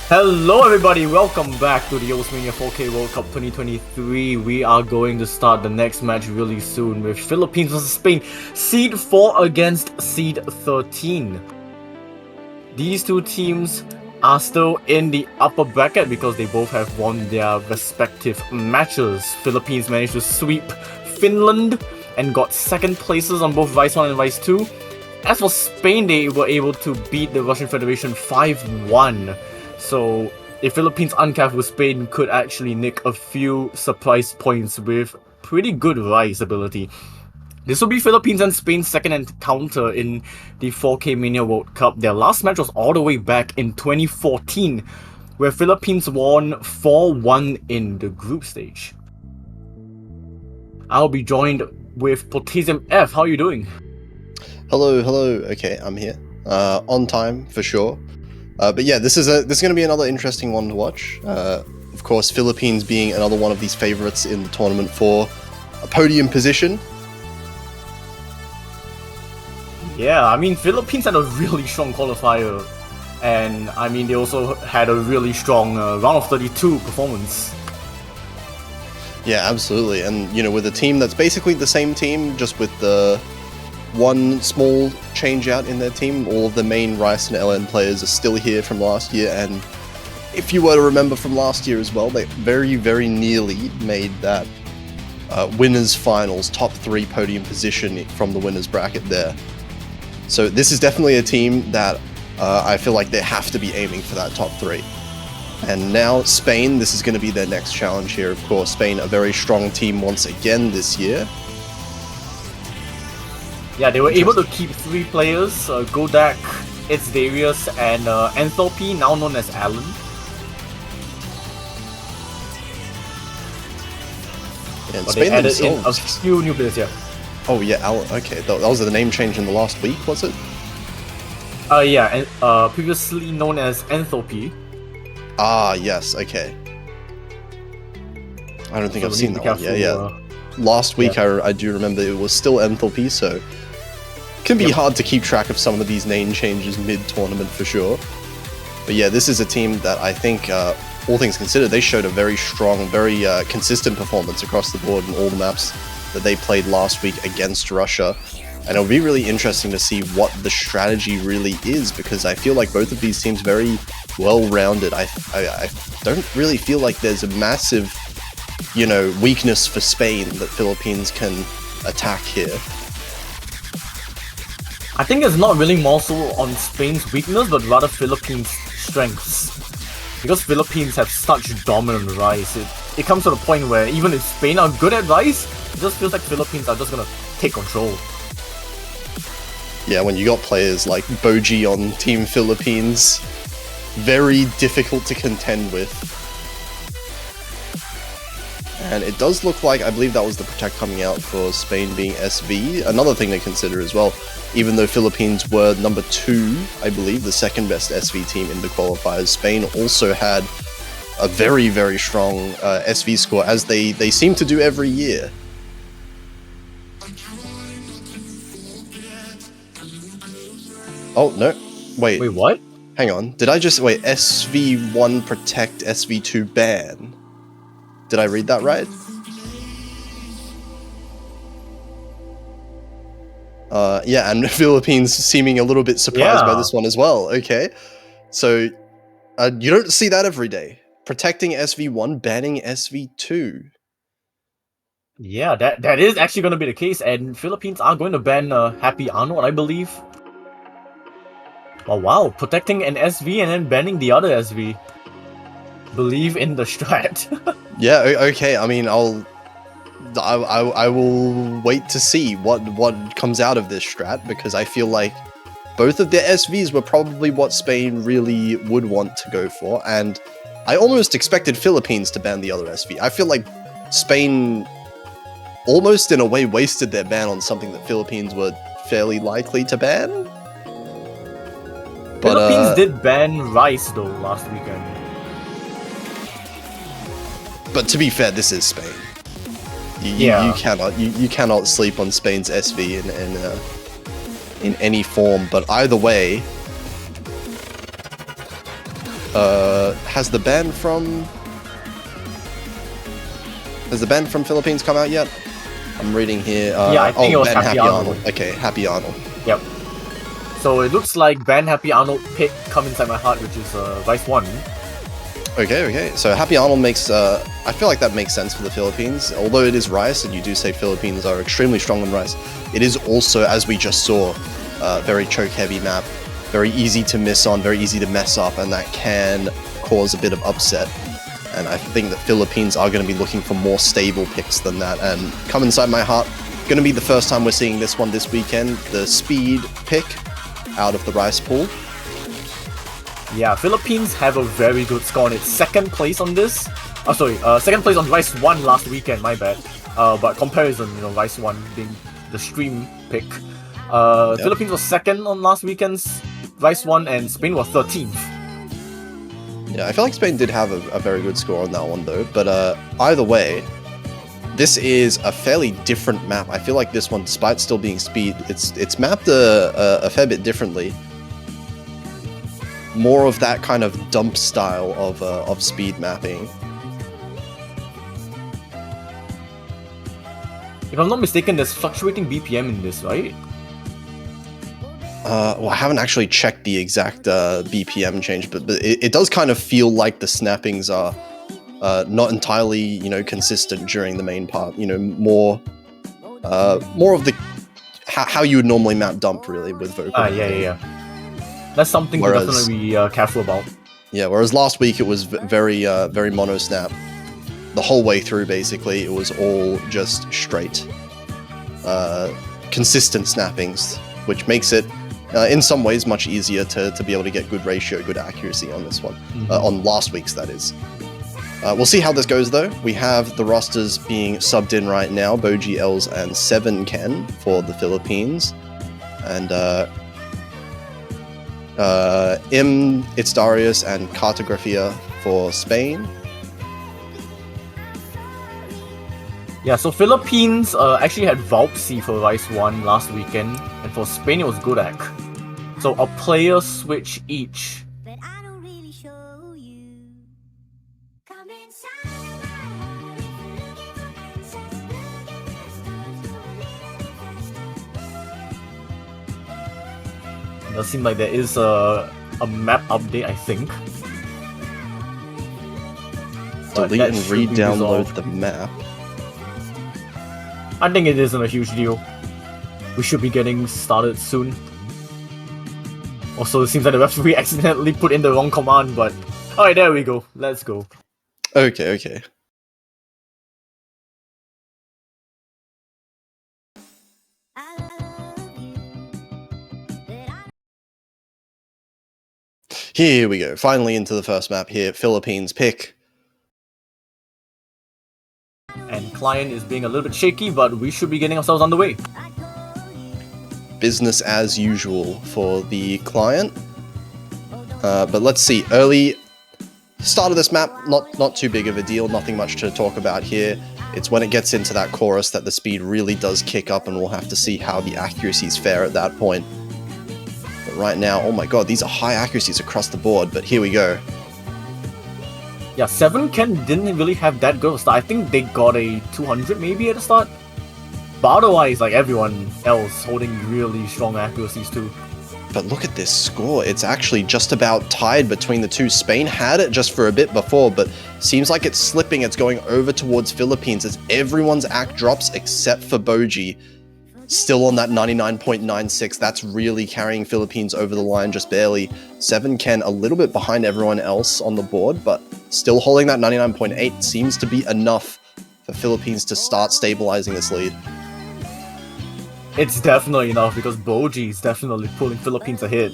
Hello everybody, welcome back to the Osmania 4K World Cup 2023. We are going to start the next match really soon with Philippines vs Spain, Seed 4 against Seed 13. These two teams are still in the upper bracket because they both have won their respective matches. Philippines managed to sweep Finland and got second places on both Vice 1 and Vice 2. As for Spain, they were able to beat the Russian Federation 5-1. So, if Philippines uncap with Spain could actually nick a few surprise points with pretty good rise ability. This will be Philippines and Spain's second encounter in the 4K Mania World Cup. Their last match was all the way back in 2014, where Philippines won 4-1 in the group stage. I'll be joined with Potassium F. How are you doing? Hello. Okay, I'm here. On time for sure. But yeah, this is going to be another interesting one to watch. Of course, Philippines being another one of these favorites in the tournament for a podium position. Yeah, I mean, Philippines had a really strong qualifier, and I mean, they also had a really strong round of 32 performance. Yeah, absolutely. And, you know, with a team that's basically the same team, just with the one small change out in their team, all of the main Rice and LN players are still here from last year, and if you were to remember from last year as well, they very, very nearly made that winners finals top 3 podium position from the winners bracket there. So this is definitely a team that I feel like they have to be aiming for that top 3. And now Spain, this is going to be their next challenge here. Of course, Spain, a very strong team once again this year. Yeah, they were able to keep 3 players, Godak, It's Darius, and Enthalpy, now known as Alan. And But Spain they added themselves. in a few new players here. Oh yeah, Alan. Okay, that was the name change in the last week, was it? Yeah, and previously known as Enthalpy. Ah, yes. Okay. I don't think So I've we seen need to that be one. careful, Yeah. Last week, yeah. I do remember it was still Enthalpy, so it can be Yep. hard to keep track of some of these name changes mid-tournament for sure. But yeah, this is a team that I think, all things considered, they showed a very strong, very consistent performance across the board in all the maps that they played last week against Russia. And it'll be really interesting to see what the strategy really is, because I feel like both of these teams very well-rounded. I don't really feel like there's a massive, you know, weakness for Spain that Philippines can attack here. I think it's not really more so on Spain's weakness, but rather Philippines' strengths. Because Philippines have such dominant Rise, it comes to the point where even if Spain are good at Rise, it just feels like Philippines are just gonna take control. Yeah, when you got players like Boji on Team Philippines, very difficult to contend with. And it does look like, I believe that was the Protect coming out for Spain being SV. Another thing to consider as well, even though Philippines were number 2, I believe, the second best SV team in the qualifiers, Spain also had a very, very strong SV score, as they seem to do every year. Oh, no. Wait, what? hang on. Did I just... Wait, SV1 Protect, SV2 ban. Did I read that right? Yeah, and Philippines seeming a little bit surprised by this one as well. Okay. So, you don't see that every day. Protecting SV1, banning SV2. Yeah, that is actually going to be the case, and Philippines are going to ban Happy Arnold, I believe. Oh wow, protecting an SV and then banning the other SV. Believe in the strat. Yeah, okay. I mean, I will wait to see what comes out of this strat, because I feel like both of their SVs were probably what Spain really would want to go for, and I almost expected Philippines to ban the other SV. I feel like Spain almost in a way wasted their ban on something that Philippines were fairly likely to ban. But, Philippines did ban Rice though last weekend. But to be fair, this is Spain. You cannot sleep on Spain's SV in any form. But either way, Has the ban from Philippines come out yet? I'm reading here. Yeah, I think it was ban Happy Arnold. Okay, Happy Arnold. Yep. So it looks like ban Happy Arnold pick Come Inside My Heart, which is Vice 1. Okay. So Happy Arnold makes, I feel like that makes sense for the Philippines. Although it is Rice, and you do say Philippines are extremely strong on Rice, it is also, as we just saw, very choke-heavy map. Very easy to miss on, very easy to mess up, and that can cause a bit of upset. And I think that Philippines are going to be looking for more stable picks than that. And Come Inside My Heart, going to be the first time we're seeing this one this weekend. The speed pick out of the Rice pool. Yeah, Philippines have a very good score on it. Second place on this. Second place on Rice 1 last weekend, my bad. But comparison, Rice 1 being the stream pick. Yep. Philippines was second on last weekend's Rice 1, and Spain was 13th. Yeah, I feel like Spain did have a very good score on that one though, but either way, this is a fairly different map. I feel like this one, despite still being speed, it's mapped a fair bit differently. More of that kind of dump style of speed mapping. If I'm not mistaken, there's fluctuating BPM in this, right? Well, I haven't actually checked the exact BPM change, but it does kind of feel like the snappings are not entirely, consistent during the main part. More of the how you would normally map dump really with vocal. Yeah. That's something to definitely be careful about. Yeah, whereas last week it was very mono snap. The whole way through, basically, it was all just straight, consistent snappings, which makes it, in some ways, much easier to be able to get good ratio, good accuracy on this one. On last week's, that is. We'll see how this goes, though. We have the rosters being subbed in right now. Boji, Els, and 7ken for the Philippines. And It's Darius and Cartografia for Spain. Yeah, so Philippines actually had Valpsy for Rice 1 last weekend, and for Spain it was Godak. So a player switch each. But I don't really show you. Come It does seem like there is a map update, I think. Delete and re-download the map. I think it isn't a huge deal. We should be getting started soon. Also, it seems like the referee accidentally put in the wrong command, but... Alright, there we go. Let's go. Okay. Here we go. Finally into the first map here. Philippines pick. And client is being a little bit shaky, but we should be getting ourselves underway. Business as usual for the client. But let's see. Early start of this map, not too big of a deal. Nothing much to talk about here. It's when it gets into that chorus that the speed really does kick up, and we'll have to see how the accuracies fare at that point. But right now, oh my god, these are high accuracies across the board, but here we go. Yeah, 7ken didn't really have that good of a start. I think they got a 200 maybe at the start. But otherwise, like everyone else holding really strong accuracies too. But look at this score. It's actually just about tied between the two. Spain had it just for a bit before, but seems like it's slipping. It's going over towards Philippines as everyone's act drops except for Boji. Still on that 99.96. That's really carrying Philippines over the line just barely. 7ken a little bit behind everyone else on the board, but still holding that 99.8 seems to be enough for Philippines to start stabilizing this lead. It's definitely enough because Boji is definitely pulling Philippines ahead.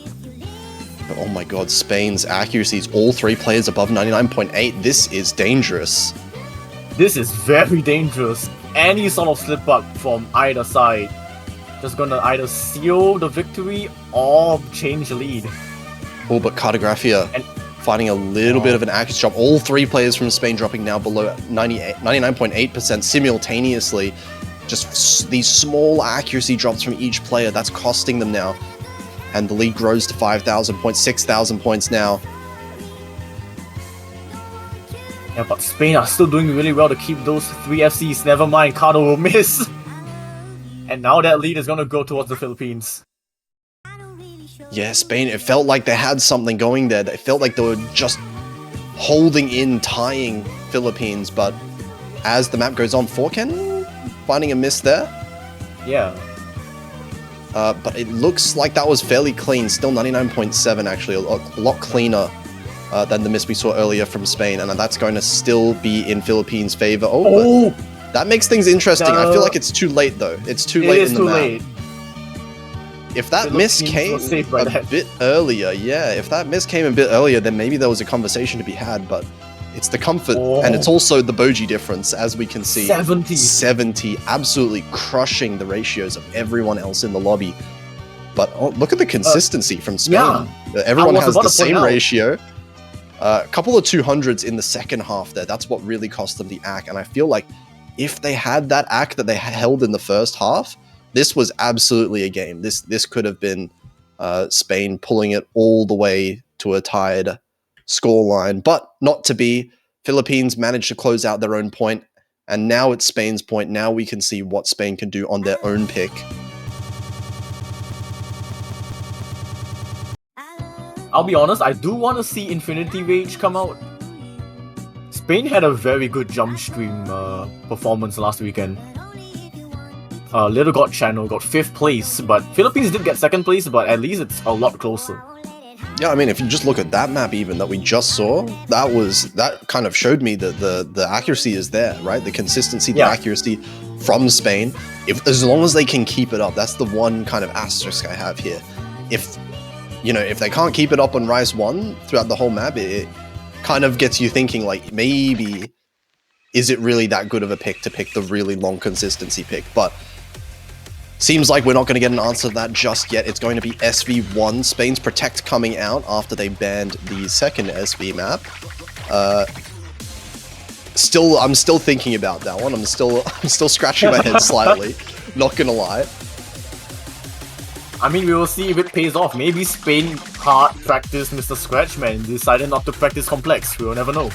But oh my god, Spain's accuracies, all three players above 99.8. This is dangerous. This is very dangerous. Any sort of slip up from either side just gonna either seal the victory or change the lead. Oh, but Cartografia finding a little bit of an accuracy drop. All three players from Spain dropping now below 99.8% simultaneously. Just these small accuracy drops from each player, that's costing them now. And the lead grows to 5,000 points, 6,000 points now. Yeah, but Spain are still doing really well to keep those 3 FCs. Never mind, Cardo will miss. And now that lead is gonna go towards the Philippines. Yeah, Spain, it felt like they had something going there. It felt like they were just holding in, tying Philippines, but as the map goes on, Forken finding a miss there. Yeah. But it looks like that was fairly clean. Still 99.7 actually, a lot cleaner than the miss we saw earlier from Spain, and that's going to still be in Philippines' favor. Oh, but that makes things interesting. I feel like it's too late though. It's too late in the map. Late. If that miss came a bit earlier, if that miss came a bit earlier, then maybe there was a conversation to be had, but it's the comfort, and it's also the Boji difference, as we can see. 70, absolutely crushing the ratios of everyone else in the lobby. But look at the consistency from Spain. Yeah. Everyone has the same ratio. A couple of 200s in the second half there. That's what really cost them the ACK, and I feel like if they had that ACK that they held in the first half, this was absolutely a game. This could have been Spain pulling it all the way to a tied scoreline, but not to be. Philippines managed to close out their own point, and now it's Spain's point. Now we can see what Spain can do on their own pick. I'll be honest, I do want to see Infinity Rage come out. Spain had a very good jump stream performance last weekend. Little God Channel got 5th place, but Philippines did get 2nd place, but at least it's a lot closer. Yeah, I mean, if you just look at that map even that we just saw, that kind of showed me that the accuracy is there, right? The consistency, the accuracy from Spain. As long as they can keep it up, that's the one kind of asterisk I have here. If they can't keep it up on Rise 1 throughout the whole map, it kind of gets you thinking, like, maybe is it really that good of a pick to pick the really long consistency pick? But seems like we're not going to get an answer to that just yet. It's going to be SV1, Spain's Protect coming out after they banned the second SV map. I'm still thinking about that one. I'm still scratching my head slightly. Not gonna lie. I mean, we will see if it pays off. Maybe Spain hard practiced Mr. Scratchman and decided not to practice Complex. We will never know.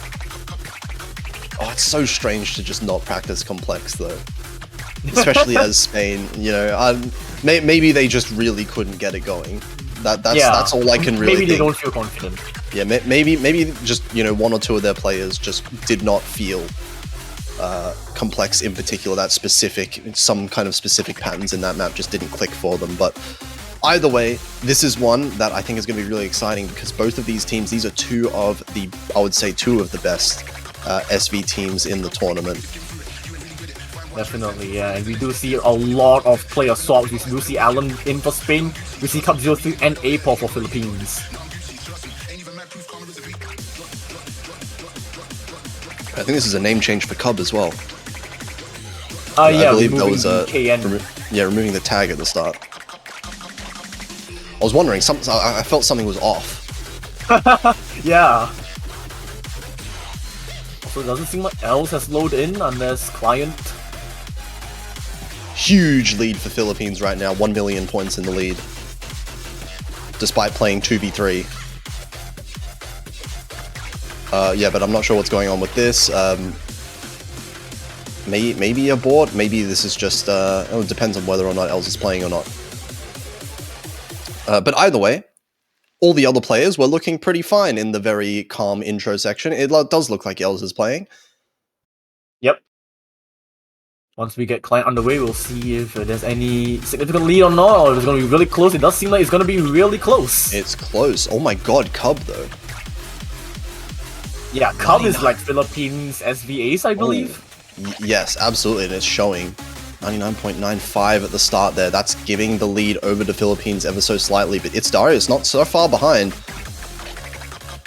Oh, it's so strange to just not practice Complex though. Especially as Spain, maybe they just really couldn't get it going. That's all I can really think. Maybe they don't feel confident. Yeah, maybe just, one or two of their players just did not feel Complex in particular, some kind of specific patterns in that map just didn't click for them. But either way, this is one that I think is going to be really exciting because both of these teams, these are two of the best SV teams in the tournament. Definitely, yeah, and we do see a lot of player swaps. We do see Alan in for Spain, we see Cup03 and Apol for Philippines. I think this is a name change for Cub as well. I believe that was KN. Removing the tag at the start. I was wondering, I felt something was off. Yeah. So it doesn't seem like else has loaded in unless client. Huge lead for Philippines right now, 1 million points in the lead. Despite playing 2v3. But I'm not sure what's going on with this. Maybe a board, maybe this is just, it depends on whether or not Els is playing or not. But either way, all the other players were looking pretty fine in the very calm intro section. It does look like Els is playing. Yep. Once we get client underway, we'll see if there's any significant lead or not, or if it's going to be really close. It does seem like it's going to be really close. It's close. Oh my god, Cub though. Yeah, Cub is like Philippines SVAs, I believe. Yes, absolutely, and it's showing 99.95 at the start there. That's giving the lead over to Philippines ever so slightly, but it's Darius not so far behind.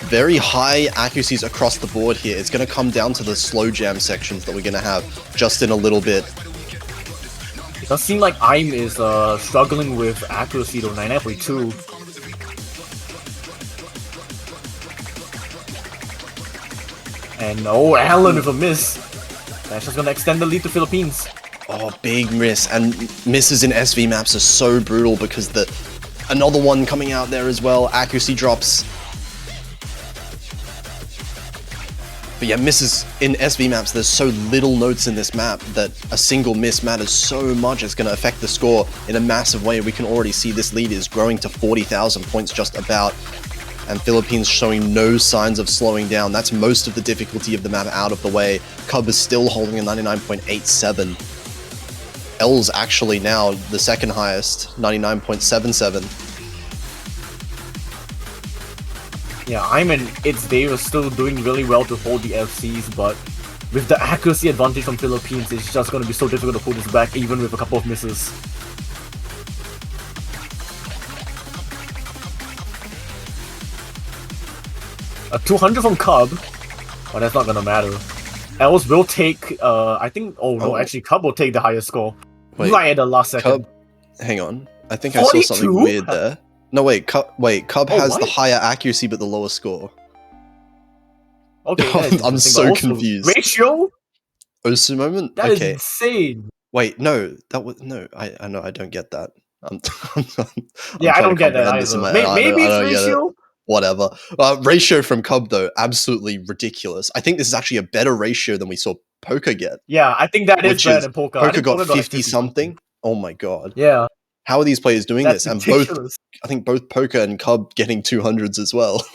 Very high accuracies across the board here. It's going to come down to the slow jam sections that we're going to have just in a little bit. It does seem like I'm is struggling with accuracy though, 99.2. And Alan with a miss. That's just going to extend the lead to Philippines. Oh, big miss. And misses in SV maps are so brutal because another one coming out there as well. Accuracy drops. But yeah, misses in SV maps, there's so little notes in this map that a single miss matters so much. It's going to affect the score in a massive way. We can already see this lead is growing to 40,000 points just about. And Philippines showing no signs of slowing down. That's most of the difficulty of the map out of the way. Cub is still holding a 99.87. L's actually now the second highest, 99.77. Yeah, I mean, they were still doing really well to hold the FCs, but with the accuracy advantage from Philippines, it's just going to be so difficult to pull this back, even with a couple of misses. A 200 from Cub, but that's not gonna matter. Els will take, I think, actually Cub will take the highest score. Wait, right at the last second. Cub, hang on. I think I saw something weird there. No, wait, Cub has the higher accuracy but the lower score. Okay, I'm so confused. Ratio? Osu moment? That is okay. insane. Wait, no, that was no. I know I don't get that. Yeah, I don't get that either. Maybe it's ratio. Whatever. Ratio from Cub though, absolutely ridiculous. I think this is actually a better ratio than we saw Poker get. Yeah, I think that is better than Poker. Poker got 50 something. Oh my god. Yeah. How are these players doing this? And ridiculous. I think both Poker and Cub getting 200s as well.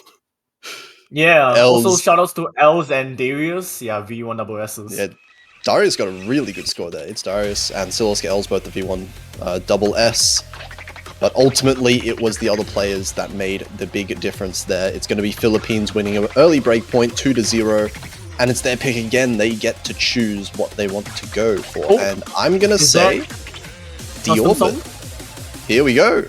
Yeah. Also, shoutouts to Els and Darius. Yeah, V1 double S's. Yeah, Darius got a really good score there. It's Darius and Silosk Els both the V1 double S. But ultimately, it was the other players that made the big difference there. It's going to be Philippines winning an early breakpoint, 2-0. And it's their pick again. They get to choose what they want to go for. Oh, and I'm going to say Deorbit. Here we go.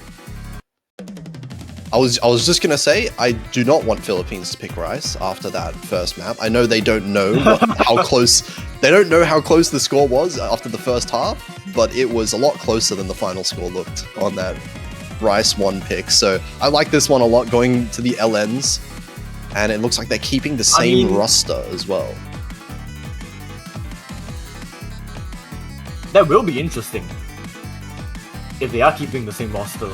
I was just going to say, I do not want Philippines to pick Rice after that first map. I know they don't know how close... They don't know how close the score was after the first half, but it was a lot closer than the final score looked on that Rice 1 pick. So I like this one a lot, going to the LNs, and it looks like they're keeping the same roster as well. That will be interesting if they are keeping the same roster.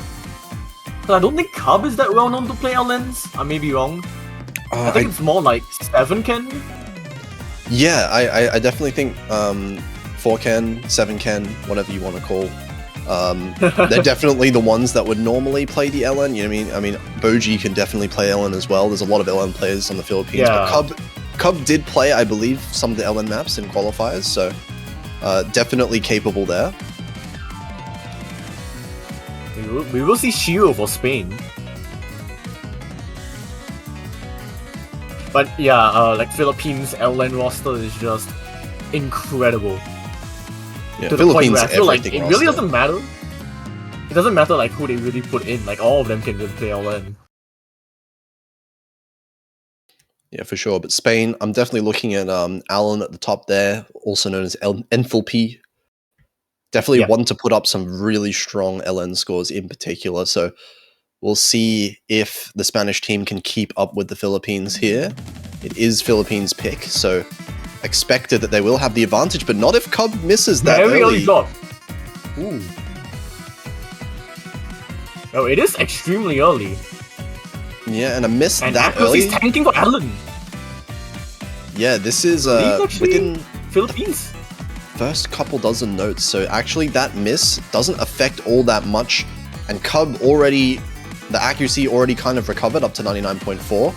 But I don't think Cub is that well known to play LNs. I may be wrong. I think it's more like 7 can. Yeah, I definitely think 4 can, 7 can, whatever you want to call. They're definitely the ones that would normally play the LN. You know what I mean? Boji can definitely play LN as well. There's a lot of LN players on the Philippines. Yeah. But Cub did play, I believe, some of the LN maps in qualifiers, so definitely capable there. We will see Shiro for Spain. But yeah, like Philippines LN roster is just incredible. Yeah, to the point where I feel like it really doesn't matter. It doesn't matter like who they really put in. Like all of them can just play LN. Yeah, for sure. But Spain, I'm definitely looking at Alan at the top there, also known as Enfilp. Definitely one to put up some really strong LN scores in particular. So we'll see if the Spanish team can keep up with the Philippines here. It is Philippines' pick, so expected that they will have the advantage, but not if Cub misses that early. Got. Ooh. Oh, it is extremely early. Yeah, and a miss and that early. And tanking for Alan. Yeah, this is within Philippines. First couple dozen notes, so actually that miss doesn't affect all that much, and Cub already, the accuracy already kind of recovered up to 99.4,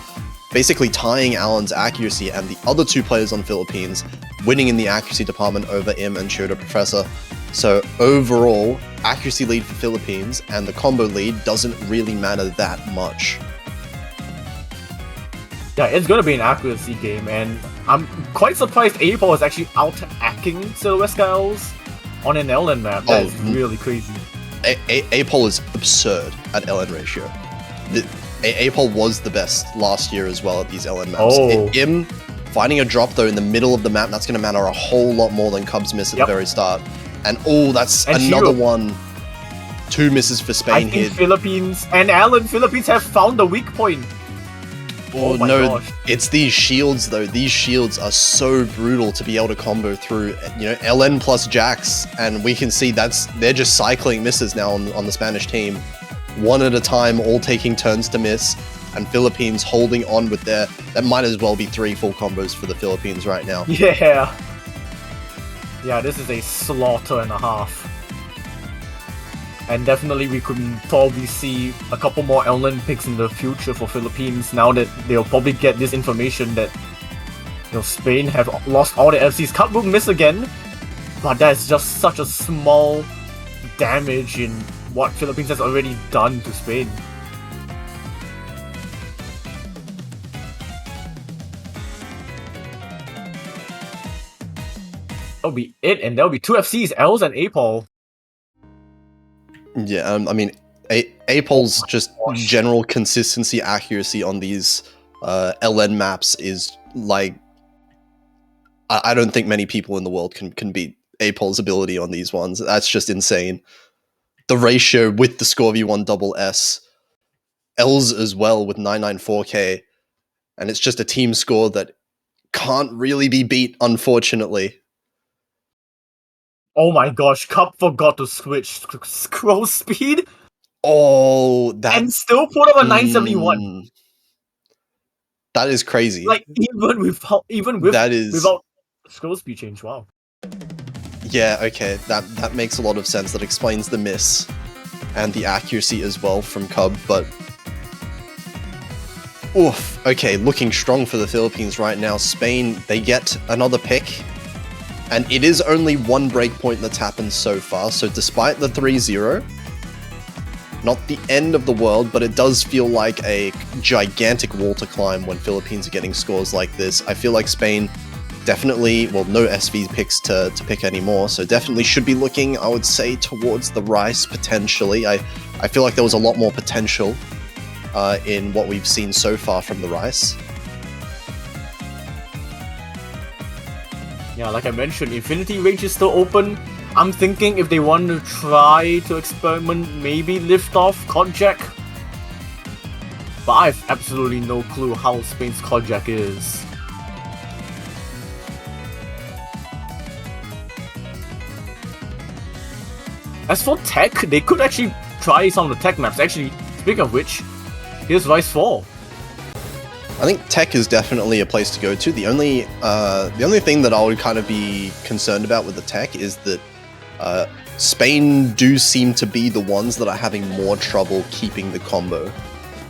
basically tying Alan's accuracy and the other two players on Philippines winning in the accuracy department over Im and Shota Professor. So overall, accuracy lead for Philippines, and the combo lead doesn't really matter that much. Yeah, it's gonna be an accuracy game, and I'm quite surprised Apol is actually out-acting Silvestre Els on an LN map. That is really crazy. Apol is absurd at LN ratio. Apol was the best last year as well at these LN maps. Im finding a drop though in the middle of the map, that's gonna matter a whole lot more than Cub's miss at the very start. And that's another one. 2 misses for Spain here. Philippines and Philippines have found the weak point. Oh no, it's these shields though. These shields are so brutal to be able to combo through, you know, LN plus Jax, and we can see they're just cycling misses now on the Spanish team. One at a time, all taking turns to miss. and Philippines holding on with their... That might as well be 3 full combos for the Philippines right now. Yeah. Yeah, this is a slaughter and a half. And definitely we could probably see a couple more L-Lane picks in the future for Philippines now that they'll probably get this information that Spain have lost all their FCs. Cutbook miss again, but that's just such a small damage in what Philippines has already done to Spain. That'll be it, and there'll be 2 FCs, Els and APOL. Yeah, I mean, APOL's just general consistency, accuracy on these LN maps is like... I don't think many people in the world can beat APOL's ability on these ones. That's just insane. The ratio with the score V1 double S, Els as well with 994k, and it's just a team score that can't really be beat, unfortunately. Oh my gosh, Cup forgot to switch scroll speed. Oh, that... And still put up a 971. That is crazy. Like, without scroll speed change, wow. Yeah, okay, that makes a lot of sense. That explains the miss and the accuracy as well from Cub, but... Oof, okay, looking strong for the Philippines right now. Spain, they get another pick, and it is only 1 breakpoint that's happened so far, so despite the 3-0, not the end of the world, but it does feel like a gigantic wall to climb when Philippines are getting scores like this. I feel like Spain definitely, well, no SV picks to pick anymore, so definitely should be looking, I would say, towards the Rice, potentially. I feel like there was a lot more potential in what we've seen so far from the Rice. Yeah, like I mentioned, Infinity range is still open. I'm thinking if they want to try to experiment, maybe lift off Kodjak. But I have absolutely no clue how Spain's Kodjak is. As for tech, they could actually try some of the tech maps. Actually, speaking of which, here's Rice 4. I think tech is definitely a place to go to. The only thing that I would kind of be concerned about with the tech is that Spain do seem to be the ones that are having more trouble keeping the combo,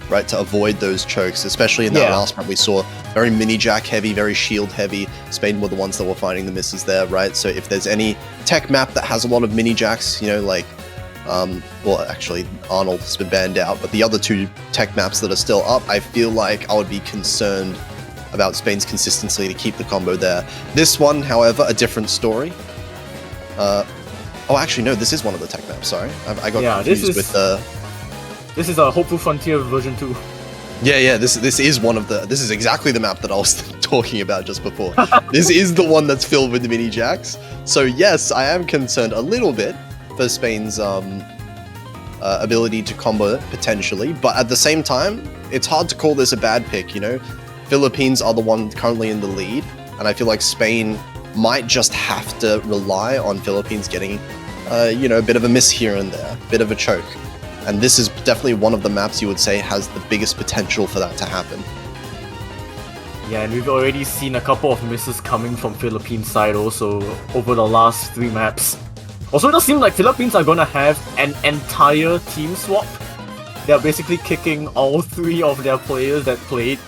right? To avoid those chokes, especially in that last map we saw, very mini-jack heavy, very shield heavy. Spain were the ones that were finding the misses there, right? So if there's any tech map that has a lot of mini-jacks, you know, like, well, actually, Arnold has been banned out, but the other 2 tech maps that are still up, I feel like I would be concerned about Spain's consistency to keep the combo there. This one, however, a different story. Oh, actually, no, this is one of the tech maps, sorry. I got confused with the... This is a Hopeful Frontier version 2. Yeah, this is one of the... This is exactly the map that I was talking about just before. This is the one that's filled with the mini-jacks. So yes, I am concerned a little bit for Spain's ability to combo it, potentially. But at the same time, it's hard to call this a bad pick, you know? Philippines are the one currently in the lead, and I feel like Spain might just have to rely on Philippines getting, you know, a bit of a miss here and there, a bit of a choke. And this is definitely one of the maps you would say has the biggest potential for that to happen. Yeah, and we've already seen a couple of misses coming from Philippines side also over the last 3 maps. Also, it does seem like Philippines are gonna have an entire team swap. They're basically kicking all 3 of their players that played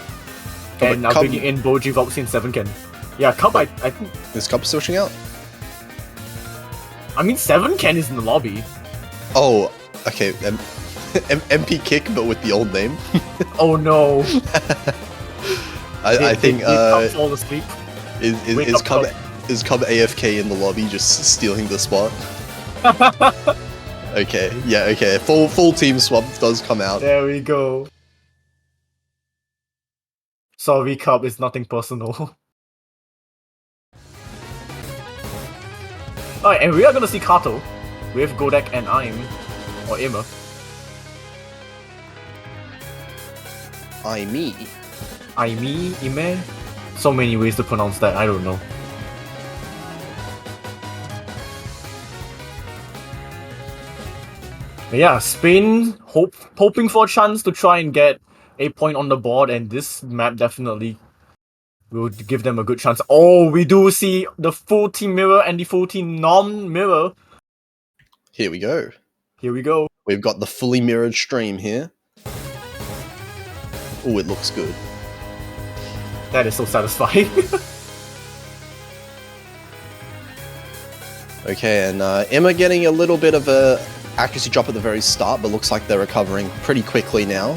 and are bringing in Boji, Voxy, and 7ken. Yeah, Cub, I think... Is Cub switching out? I mean, 7ken is in the lobby. Oh, okay. MP Kick, but with the old name. Oh no. I think... Cub fall asleep. Is Cub AFK in the lobby, just stealing the spot? Okay, yeah, okay. Full team swap does come out. There we go. Sorry, Cub, it's nothing personal. Alright, and we are gonna see Kato with Godek and or Ima. Ime? So many ways to pronounce that, I don't know. But yeah, Spain hoping for a chance to try and get a point on the board, and this map definitely will give them a good chance. Oh, we do see the full team mirror and the full team non-mirror. Here we go. Here we go. We've got the fully mirrored stream here. Oh, it looks good. That is so satisfying. Okay, and Emma getting a little bit of a accuracy drop at the very start, but looks like they're recovering pretty quickly now.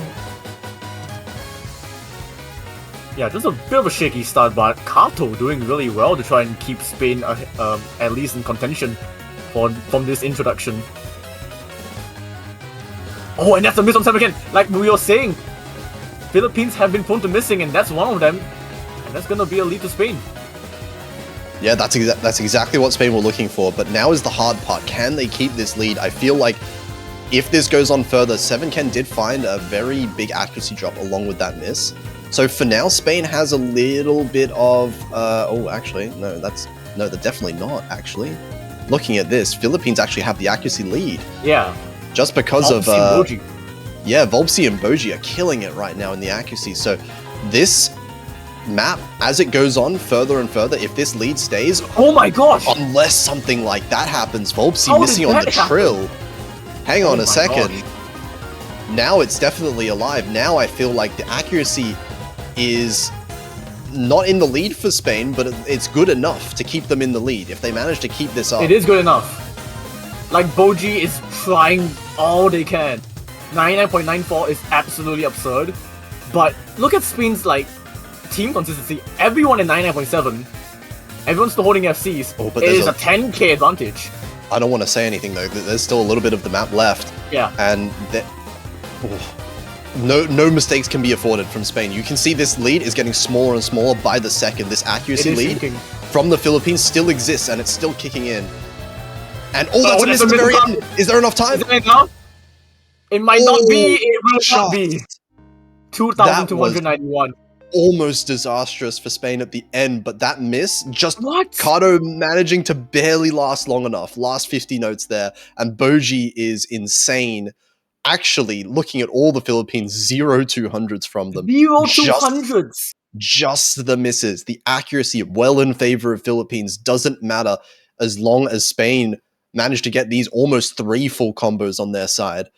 Yeah, just a bit of a shaky start, but Kato doing really well to try and keep Spain at least in contention from this introduction. Oh, and that's a miss on 7 again! Like we were saying, Philippines have been prone to missing, and that's one of them. And that's gonna be a lead to Spain. Yeah, that's exactly what Spain were looking for, but now is the hard part. Can they keep this lead? I feel like if this goes on further, 7ken did find a very big accuracy drop along with that miss. So for now, Spain has a little bit of... oh, actually, no, they're definitely not, actually. Looking at this, Philippines actually have the accuracy lead. Yeah. Just because of... Boji. Yeah, Volpsy and Boji are killing it right now in the accuracy. So this map, as it goes on further and further, if this lead stays... Oh my gosh! Unless something like that happens, Volpsy How missing did on the that happen? trill. Hang on Oh a my second. gosh. Now it's definitely alive. Now I feel like the accuracy is not in the lead for Spain, but it's good enough to keep them in the lead. If they manage to keep this up... It is good enough. Like, Boji is trying all they can. 99.94 is absolutely absurd. But look at Spain's, like, team consistency. Everyone in 99.7, everyone's still holding FCs. Oh, but it there's is a 10k advantage. I don't want to say anything, though. There's still a little bit of the map left. Yeah. And no mistakes can be afforded from Spain. You can see this lead is getting smaller and smaller by the second. This accuracy lead from the Philippines still exists, and it's still kicking in. And that's a miss at the very end. Is there enough time? Is there enough? It might not be. It will not be. 2,291. Almost disastrous for Spain at the end, but that miss, just What? Kato managing to barely last long enough. Last 50 notes there, and Boji is insane. Actually, looking at all the Philippines, 0 200s from them. 0 200s. Just the misses. The accuracy well in favor of Philippines doesn't matter as long as Spain managed to get these almost 3 full combos on their side.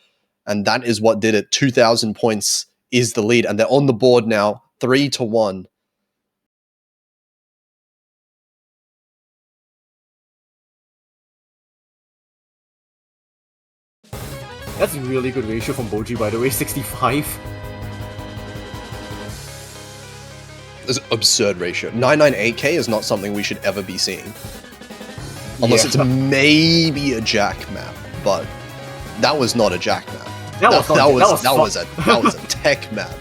And that is what did it. 2,000 points is the lead, and they're on the board now, 3-1. That's a really good ratio from Boji, by the way, 65. It's an absurd ratio. 998k is not something we should ever be seeing. Unless it's maybe a Jack map, but that was not a Jack map. That was a tech map.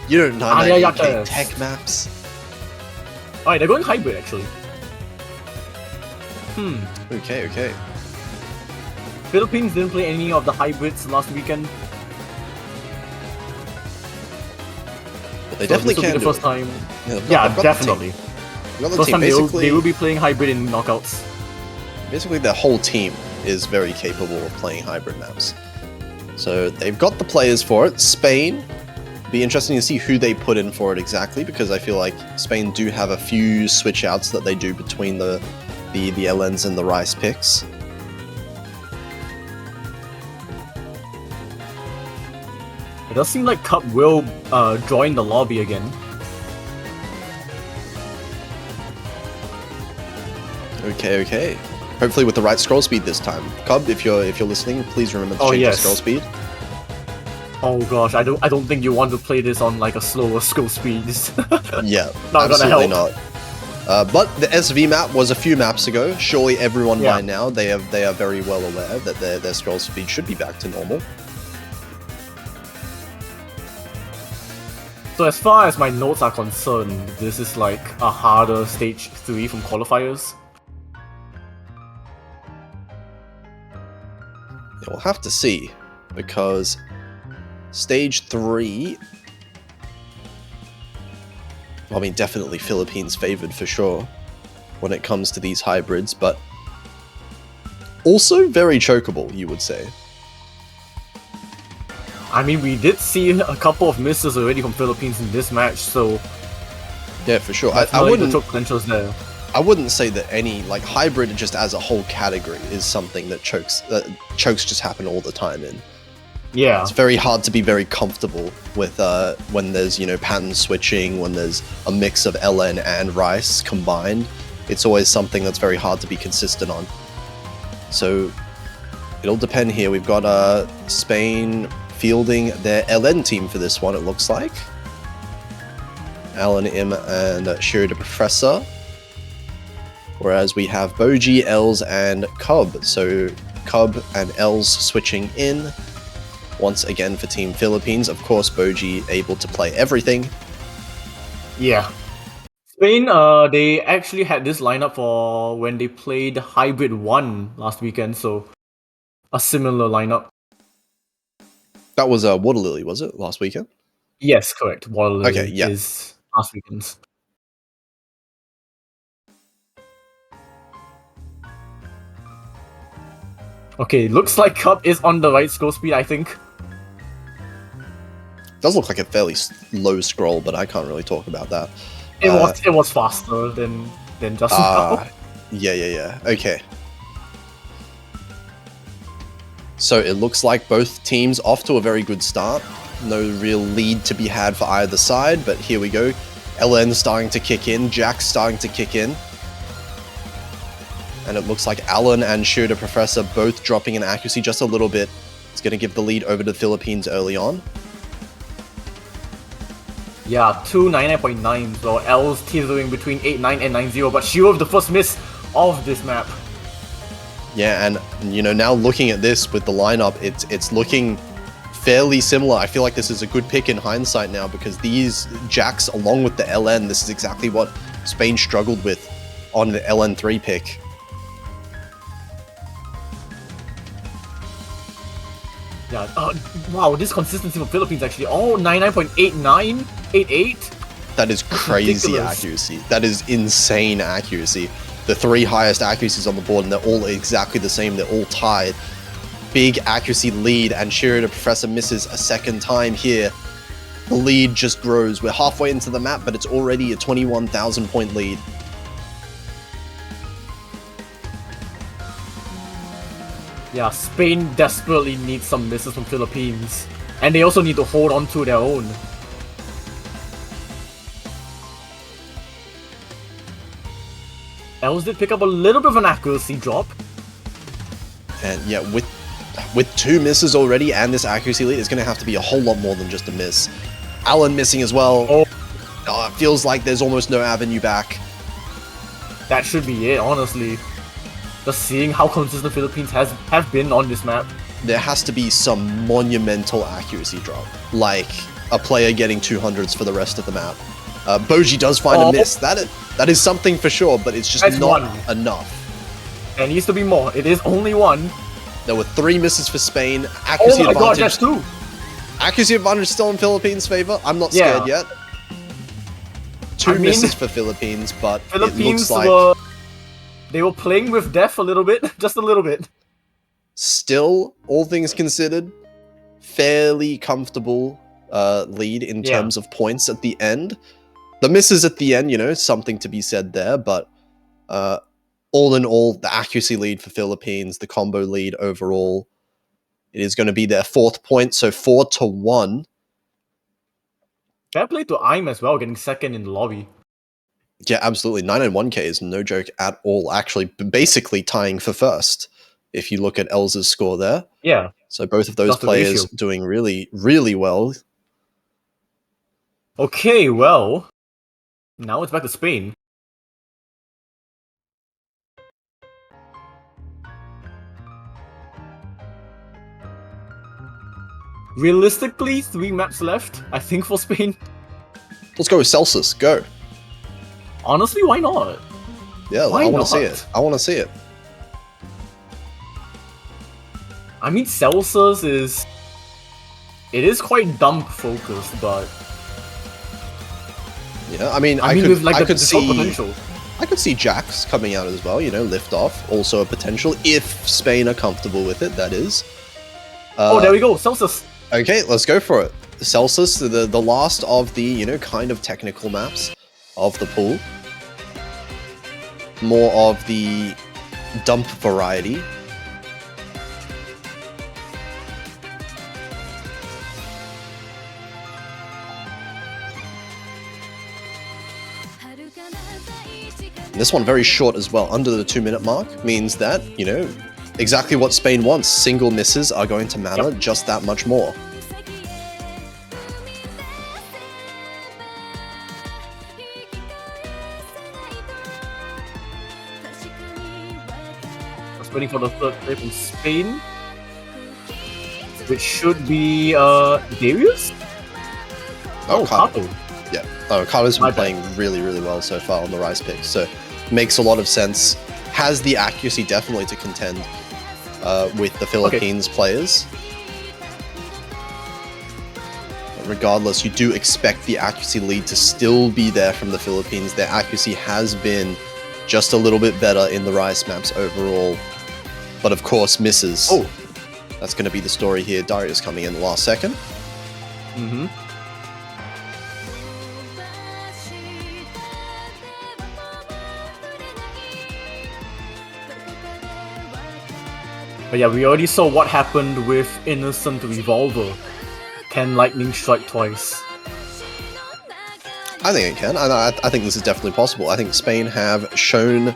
You don't 998k tech maps. Alright, they're going hybrid actually. Okay. Philippines didn't play any of the hybrids last weekend. But they definitely can do the first it. time. Yeah, Definitely. First time they will be playing hybrid in knockouts. Basically, their whole team is very capable of playing hybrid maps. So they've got the players for it. Spain, be interesting to see who they put in for it exactly, because I feel like Spain do have a few switch outs that they do between the LNs and the Rice picks. It does seem like Cup will join the lobby again. Okay. Hopefully with the right scroll speed this time. Cub, if you're listening, please remember to change the scroll speed. Oh gosh, I don't think you want to play this on like a slower scroll speed. Yeah, not absolutely gonna help. not. But the SV map was a few maps ago. Surely everyone by now they are very well aware that their scroll speed should be back to normal. So as far as my notes are concerned, this is like a harder stage 3 from qualifiers. We'll have to see, because stage 3, I mean, definitely Philippines favored for sure when it comes to these hybrids, but also very chokeable, you would say. I mean, we did see a couple of misses already from Philippines in this match, so Yeah, for sure. I definitely the wouldn't. choke potential's there. I wouldn't say that any like hybrid just as a whole category is something that chokes just happen all the time in. Yeah. It's very hard to be very comfortable with when there's, you know, pattern switching, when there's a mix of LN and Rice combined. It's always something that's very hard to be consistent on. So it'll depend here. We've got Spain fielding their LN team for this one, it looks like. Alan Im and Shiri the Professor. Whereas we have Boji, Els, and Cub. So Cub and Els switching in. Once again for Team Philippines. Of course, Boji able to play everything. Yeah. Spain, they actually had this lineup for when they played Hybrid 1 last weekend, so a similar lineup. That was Water Lily, was it, last weekend? Yes, correct. Water Okay, yeah. is last weekend's. Okay, looks like Cup is on the right score speed, I think. Does look like a fairly low scroll, but I can't really talk about that. It was faster than just now. Yeah. Okay. So it looks like both teams off to a very good start. No real lead to be had for either side, but here we go. LN starting to kick in, Jack's starting to kick in. And it looks like Alan and Shooter Professor both dropping in accuracy just a little bit. It's going to give the lead over to the Philippines early on. Yeah, 299.9, so L's teetering between 8.9 and 9.0, but she was the first miss of this map. Yeah, and you know, now looking at this with the lineup, it's looking fairly similar. I feel like this is a good pick in hindsight now because these Jacks, along with the LN, this is exactly what Spain struggled with on the LN3 pick. Yeah, wow, this consistency from Philippines actually. Oh, 99.89, 88. That is crazy ridiculous. accuracy. That is insane accuracy. The three highest accuracies on the board, and they're all exactly the same. They're all tied. Big accuracy lead, and Shiri the Professor misses a second time here. The lead just grows. We're halfway into the map, but it's already a 21,000 point lead. Yeah, Spain desperately needs some misses from Philippines. And they also need to hold on to their own. Els did pick up a little bit of an accuracy drop. And yeah, with two misses already and this accuracy lead, it's going to have to be a whole lot more than just a miss. Alan missing as well. Oh. It feels like there's almost no avenue back. That should be it, honestly. Just seeing how consistent Philippines have been on this map. There has to be some monumental accuracy drop, like a player getting 200s for the rest of the map. Boji does find a miss. That is something for sure, but it's just not enough. There needs to be more. It is only one. There were 3 misses for Spain. Accuracy Oh my god, advantage. that's 2! Accuracy advantage still in Philippines' favor. I'm not scared yet. 2 misses for Philippines, but Philippines it looks like they were playing with death a little bit, just a little bit. still, all things considered, fairly comfortable lead in terms of points at the end. The misses at the end, you know, something to be said there, but all in all, the accuracy lead for Philippines, the combo lead overall, it is going to be their 4th point, so 4-1. Fair play to Im as well, getting second in the lobby. Yeah, absolutely. 991k is no joke at all. Actually, basically tying for first, if you look at Elsa's score there. Yeah. So both of those players doing really, really well. Okay, well, now it's back to Spain. Realistically, 3 maps left, I think, for Spain. Let's go with Celsius. Go. Honestly, why not? Yeah, I want to see it. I want to see it. I mean, Celsius is... It is quite dump focused, but... Yeah, I mean, I could see Jax coming out as well, you know, lift off. Also a potential, if Spain are comfortable with it, that is. Oh, there we go, Celsius. Okay, let's go for it. Celsius, the last of the, you know, kind of technical maps of the pool. More of the dump variety. This one very short as well, under the 2-minute mark, means that, you know, exactly what Spain wants. Single misses are going to matter just that much more. Just waiting for the third play from Spain, which should be Darius? Oh, Kato. Yeah. Oh, Kato's been My bad. playing really, really well so far on the Rise pick, so makes a lot of sense. Has the accuracy definitely to contend with the Philippines players. But regardless, you do expect the accuracy lead to still be there from the Philippines. Their accuracy has been just a little bit better in the Rise maps overall, but of course misses. Oh. That's going to be the story here. Darius coming in the last second. Mm-hmm. But yeah, we already saw what happened with Innocent Revolver. Can Lightning strike twice? I think it can. I think this is definitely possible. I think Spain have shown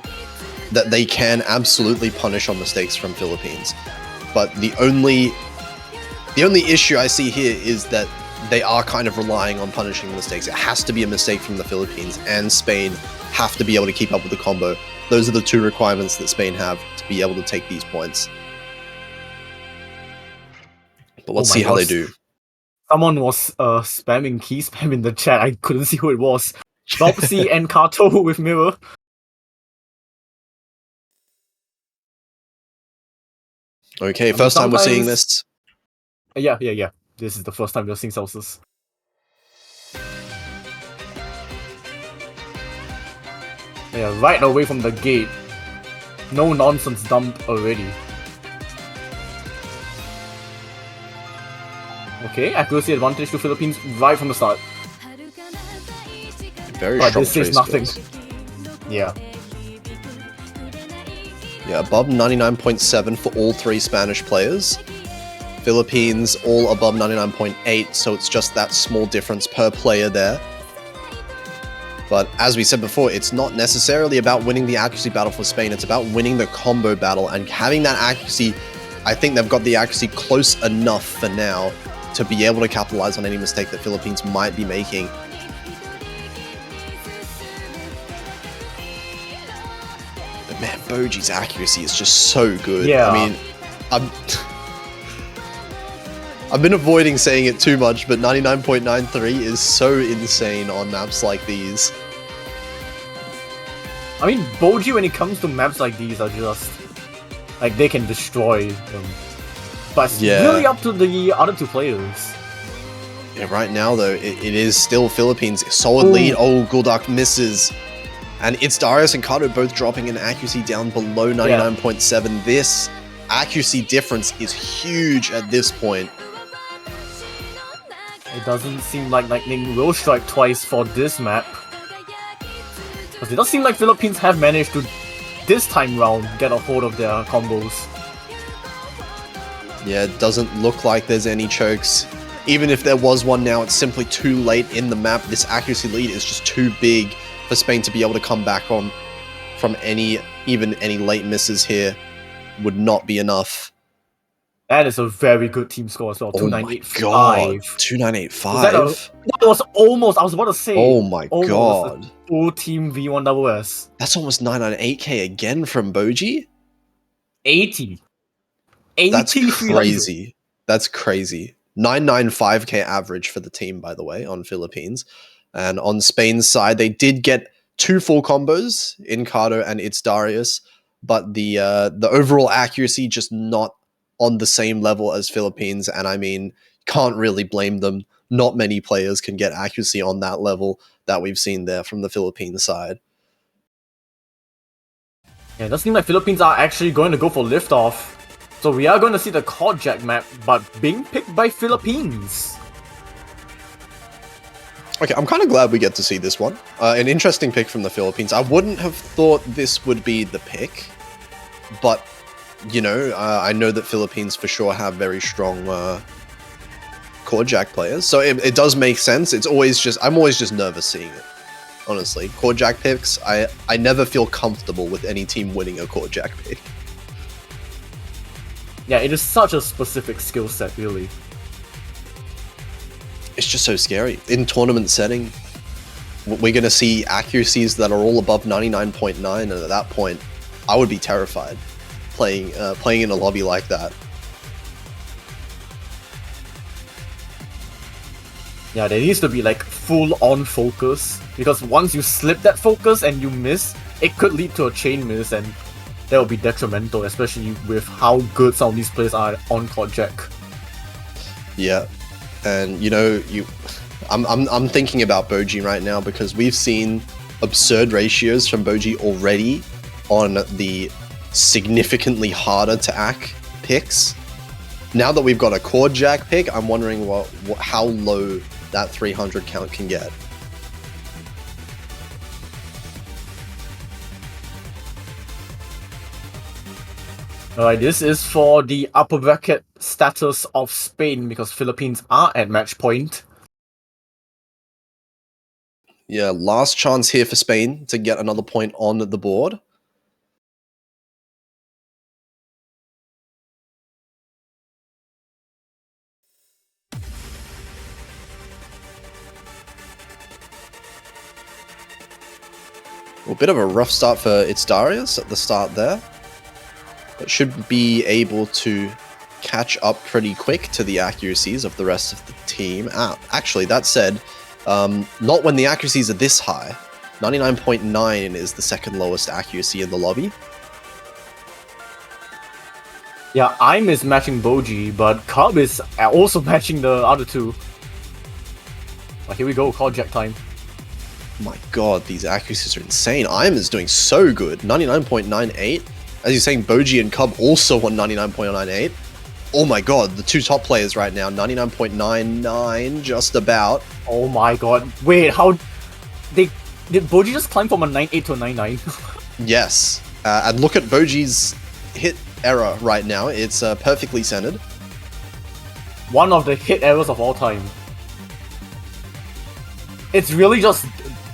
that they can absolutely punish on mistakes from Philippines. But the only issue I see here is that they are kind of relying on punishing mistakes. It has to be a mistake from the Philippines, and Spain have to be able to keep up with the combo. Those are the two requirements that Spain have to be able to take these points. But let's see how they do. Someone was spamming key spam in the chat. I couldn't see who it was. Bobsy and Kato with Mirror. Okay, first time we're seeing this. Yeah. This is the first time we're seeing Celsius. Yeah, right away from the gate. No nonsense dump already. Okay, accuracy advantage to Philippines right from the start. Very But strong this says trade nothing. skills. Yeah. Yeah, above 99.7 for all three Spanish players. Philippines all above 99.8, so it's just that small difference per player there. But as we said before, it's not necessarily about winning the accuracy battle for Spain, it's about winning the combo battle, and having that accuracy, I think they've got the accuracy close enough for now to be able to capitalize on any mistake that Philippines might be making. But man, Boji's accuracy is just so good. Yeah. I mean, I've been avoiding saying it too much, but 99.93 is so insane on maps like these. I mean, Boji, when it comes to maps like these, are just like they can destroy them. But it's really up to the other two players. Yeah, right now though, it is still Philippines solid lead. Oh, Guldak misses. And it's Darius and Kato both dropping an accuracy down below 99.7. This accuracy difference is huge at this point. It doesn't seem like Lightning will strike twice for this map. Because it does seem like Philippines have managed to, this time round, get a hold of their combos. Yeah, it doesn't look like there's any chokes. Even if there was one now, it's simply too late in the map. This accuracy lead is just too big for Spain to be able to come back on from even any late misses here. Would not be enough. That is a very good team score as well. Oh my 2985. god, 2985? That was almost, I was about to say. Oh my almost god. a full team V1SS. That's almost 998k again from Boji? 80. That's 8300. crazy. That's crazy. 995k average for the team, by the way, on Philippines. And on Spain's side, they did get 2 full combos in Kato and It's Darius, but the overall accuracy just not on the same level as Philippines. And I mean, can't really blame them. Not many players can get accuracy on that level that we've seen there from the Philippines side. Yeah, it does seem like Philippines are actually going to go for liftoff. So we are going to see the Kojak map, but being picked by Philippines. Okay, I'm kind of glad we get to see this one. An interesting pick from the Philippines. I wouldn't have thought this would be the pick, but, you know, I know that Philippines for sure have very strong Kojak players, so it does make sense. I'm always just nervous seeing it, honestly. Kojak picks, I never feel comfortable with any team winning a Kojak pick. Yeah, it is such a specific skill set, really. It's just so scary. In tournament setting, we're going to see accuracies that are all above 99.9, and at that point, I would be terrified playing in a lobby like that. Yeah, there needs to be like full-on focus, because once you slip that focus and you miss, it could lead to a chain miss, and that will be detrimental, especially with how good some of these players are on Kojak. Yeah. And you know, I'm thinking about Boji right now because we've seen absurd ratios from Boji already on the significantly harder to act picks. Now that we've got a Kojak pick, I'm wondering how low that 300 count can get. Alright, this is for the upper bracket status of Spain, because Philippines are at match point. Yeah, last chance here for Spain to get another point on the board. A bit of a rough start for Darius at the start there, but should be able to catch up pretty quick to the accuracies of the rest of the team. Actually, that said, not when the accuracies are this high. 99.9 is the second lowest accuracy in the lobby. Yeah, I'm is matching Boji, but Cub is also matching the other two. But here we go, Kojak time. My god, these accuracies are insane. Im is doing so good. 99.98. As you're saying, Boji and Cub also on 99.98. Oh my god, the two top players right now, 99.99, just about. Oh my god. Wait, how... Did Boji just climb from a 98 to a 99? Yes. And look at Boji's hit error right now. It's perfectly centered. One of the hit errors of all time. It's really just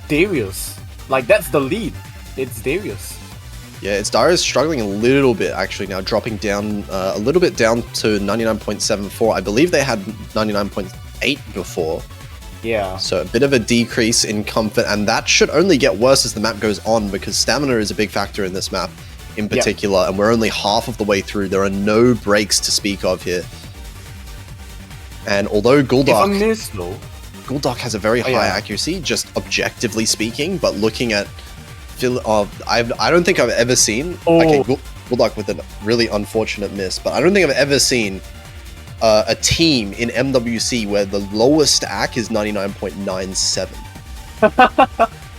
Darius. Like, that's the lead. It's Darius. Yeah, it's Darius struggling a little bit actually now, dropping down a little bit down to 99.74. I believe they had 99.8 before. Yeah. So a bit of a decrease in comfort, and that should only get worse as the map goes on, because stamina is a big factor in this map in particular, and we're only half of the way through. There are no breaks to speak of here. And although Guldak has a very high accuracy, just objectively speaking, but looking at I don't think I've ever seen... Okay, Guldak with a really unfortunate miss, but I don't think I've ever seen a team in MWC where the lowest AC is 99.97.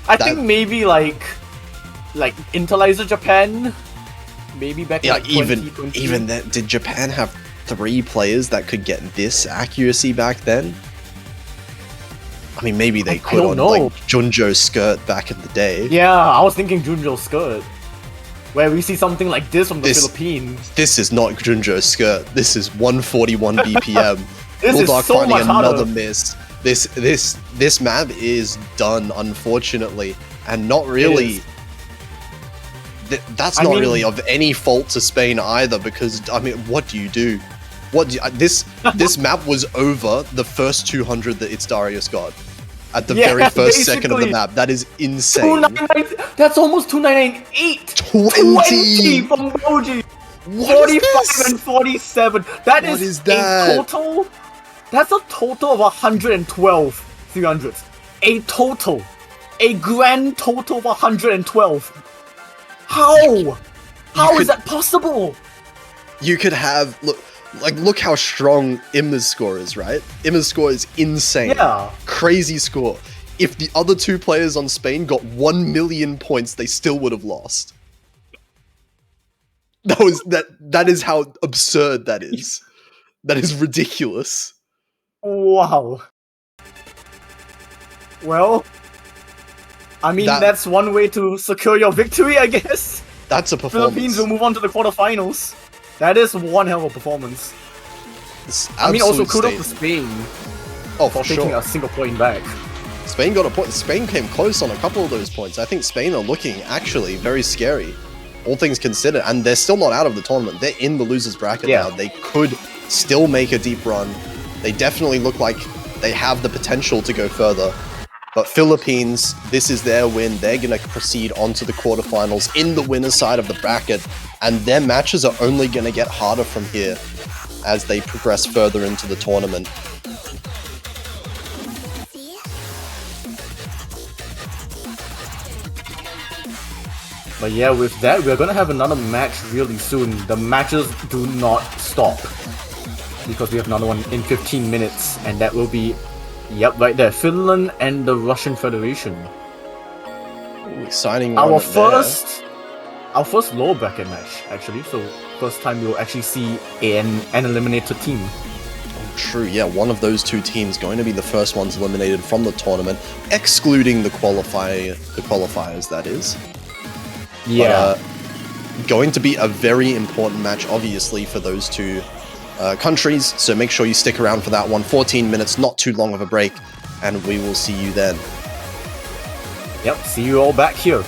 I think maybe like Intellizer Japan, maybe back in like 2020. Even then, did Japan have 3 players that could get this accuracy back then? I mean, maybe they could on like Junjo Skirt back in the day. Yeah, I was thinking Junjo Skirt, where we see something like this from the Philippines. This is not Junjo Skirt. This is 141 BPM. This Bulldog is so finding much another harder. miss. This map is done, unfortunately, and not really. That's not really of any fault to Spain either, because I mean, what do you do? This map was over the first 200 that Darius got at the very first second of the map. That is insane. That's almost 299.8. 20 from Boji. 45 and 47. That is a total. That's a total of 112 300s. A grand total of 112. How? How is that possible? You could have look how strong Imma's score is, right? Imma's score is insane. Yeah. Crazy score. If the other 2 players on Spain got 1 million points, they still would have lost. That is how absurd that is. That is ridiculous. Wow. Well, I mean, that's one way to secure your victory, I guess. That's a performance. Philippines will move on to the quarterfinals. That is one hell of a performance. I mean, also kudos to Spain for taking a single point back. Spain got a point. Spain came close on a couple of those points. I think Spain are looking actually very scary, all things considered, and they're still not out of the tournament. They're in the losers bracket now. They could still make a deep run. They definitely look like they have the potential to go further. But Philippines, this is their win. They're going to proceed on to the quarterfinals in the winner's side of the bracket, and their matches are only going to get harder from here as they progress further into the tournament. But yeah, with that, we're going to have another match really soon. The matches do not stop, because we have another one in 15 minutes, and that will be, yep, right there, Finland and the Russian Federation. Ooh, exciting. Our first lower bracket match, actually. So first time we'll actually see an eliminated team. Oh, true. Yeah, one of those two teams going to be the first ones eliminated from the tournament, excluding the qualifiers. That is. Yeah. But, going to be a very important match, obviously, for those two countries, so make sure you stick around for that one. 14 minutes, not too long of a break, and we will see you then. Yep, see you all back here.